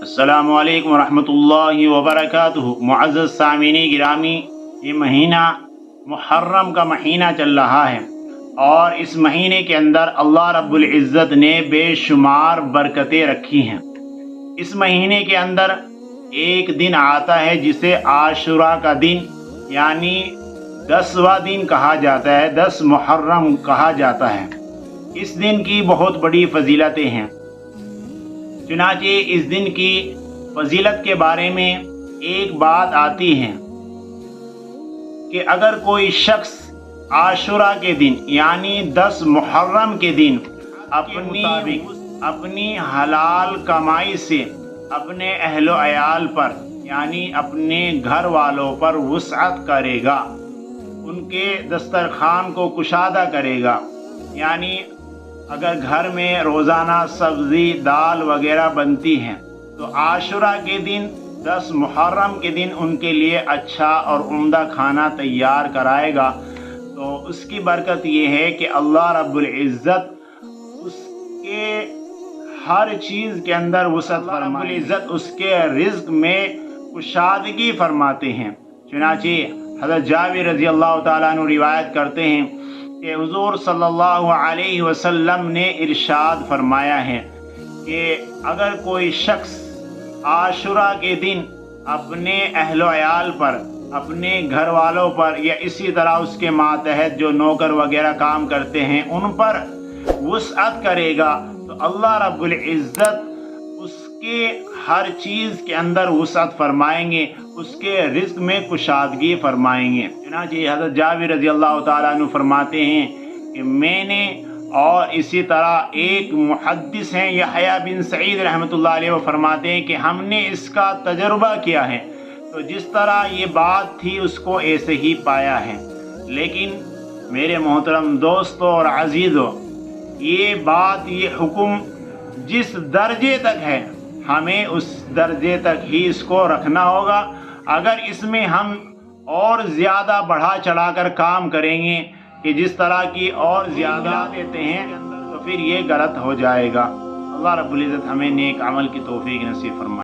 अस्सलामु अलैकुम वरहमतुल्लाहि वबरकातुहू। मुअज़्ज़ज़ सामिनी गिरामी, ये महीना मुहर्रम का महीना चल रहा है और इस महीने के अंदर अल्लाह रब्बुल इज़्ज़त ने बेशुमार बरकतें रखी हैं। इस महीने के अंदर एक दिन आता है जिसे आशुरा का दिन यानी 10वां दिन कहा जाता है, 10 मुहर्रम कहा जाता है। इस दिन की बहुत बड़ी फजीलतें हैं। चुनांचे इस दिन की फजीलत के बारे में एक बात आती है कि अगर कोई शख्स आशुरा के दिन यानी 10 मुहर्रम के दिन अपनी हलाल कमाई से अपने अहलो अयाल पर यानी अपने घर वालों पर वुसअत करेगा, उनके दस्तरखान को कुशादा करेगा। यानी अगर घर में रोज़ाना सब्ज़ी दाल वगैरह बनती हैं तो आशुरा के दिन 10 मुहर्रम के दिन उनके लिए अच्छा और उम्दा खाना तैयार कराएगा। तो उसकी बरकत ये है कि अल्लाह रब्बुल इज़्ज़त उसके हर चीज़ के अंदर वसअत फरमाते, इज़्ज़त उसके रिज़्क़ में कुशादगी फरमाते हैं। चुनांचे हज़रत जाबिर रज़ी अल्लाह ताला अन्हु रिवायत करते हैं कि हुज़ूर सल्लल्लाहु अलैहि वसल्लम ने इरशाद फरमाया है कि अगर कोई शख्स आशुरा के दिन अपने अहलो अयाल पर, अपने घर वालों पर या इसी तरह उसके मातहत जो नौकर वगैरह काम करते हैं उन पर वुसअत करेगा तो अल्लाह रब्बुल इज़्ज़त उसके हर चीज़ के अंदर वुसअत फरमाएंगे, उसके रिज़्क़ में कुशादगी फरमाएंगे। चुनांचे हज़रत जाबिर रज़ी अल्लाह ताला अन्हु फरमाते हैं कि मैंने और इसी तरह एक मुहद्दिस हैं यहया बिन सईद रहमतुल्लाह अलैह, वो फरमाते हैं कि हमने इसका तजुर्बा किया है तो जिस तरह ये बात थी उसको ऐसे ही पाया है। लेकिन मेरे मोहतरम दोस्तों और अजीज़ों, ये बात, ये हुक्म जिस दर्जे तक है हमें उस दर्जे तक ही इसको रखना होगा। अगर इसमें हम और ज़्यादा बढ़ा चढ़ाकर काम करेंगे कि जिस तरह की और ज़्यादा देते हैं तो फिर ये गलत हो जाएगा। अल्लाह रब्बुल इज़्ज़त हमें नेक अमल की तौफीक नसीब फरमाए।